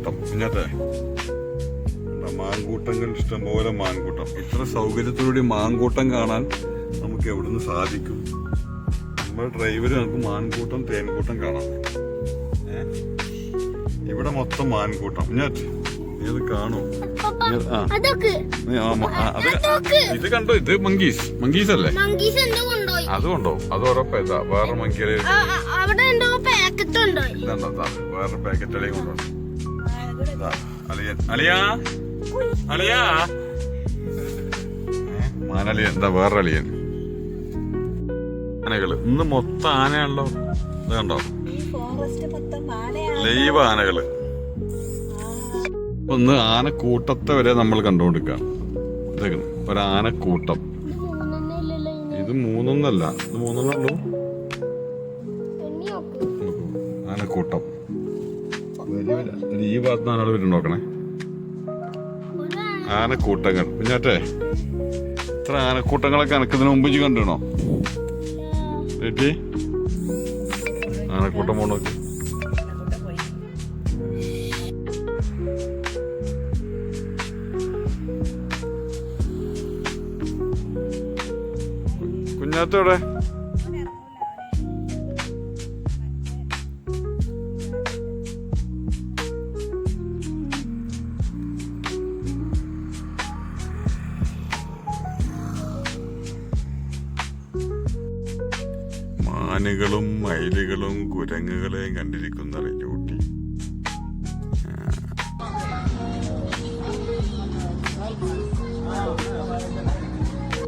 മാൻകൂട്ടം. കുഞ്ഞാറ്റേ, മാൻകൂട്ടങ്ങൾ ഇഷ്ടംപോലെ മാൻകൂട്ടം. ഇത്ര സൗകര്യത്തോടുകൂടി മാൻകൂട്ടം കാണാൻ നമുക്ക് എവിടുന്ന് സാധിക്കും? നമ്മുടെ ഡ്രൈവർ നമുക്ക് മാൻകൂട്ടം തേൻകൂട്ടം കാണാം. ഇവിടെ മൊത്തം മാൻകൂട്ടം. കുഞ്ഞാറ്റ്, നീ അത് കാണൂ. ഇത് കണ്ടോ? ഇത് മങ്കീസ് അല്ലേ? അതുകൊണ്ടോ? അത് ഉറപ്പാ. വേറെ മങ്കികളെ വേറെ പാക്കറ്റുകളെയും കൊണ്ടുണ്ട്. അളിയാ മാനളിയൻ. എന്താ വേറെ അളിയൻ? ആനകള് ഇന്ന് മൊത്തം ആനയാണല്ലോ. ഇത് കണ്ടോ? ലൈവ് ആനകള്. ഒന്ന് ആനക്കൂട്ടത്തെ വരെ നമ്മൾ കണ്ടുകൊണ്ടിരിക്കാം. ഒരാനക്കൂട്ടം. ഇത് മൂന്നൊന്നല്ല, ഇത് മൂന്നെണ്ണുള്ളൂ. ആനക്കൂട്ടം. ഈ ഭാഗത്ത് ആനകൾ വരും. നോക്കണേ, ആനക്കൂട്ടങ്ങൾ. കുഞ്ഞാറ്റേ, ഇത്ര ആനക്കൂട്ടങ്ങളൊക്കെ എനക്കിതിന് മുമ്പ് കണ്ടിണോ? ചേച്ചി, ആനക്കൂട്ടം പോണോക്ക്. കുഞ്ഞാത്തോടെ മാനുകളും മയിലുകളും കുരങ്ങുകളെയും കണ്ടിരിക്കുന്ന ഊട്ടി.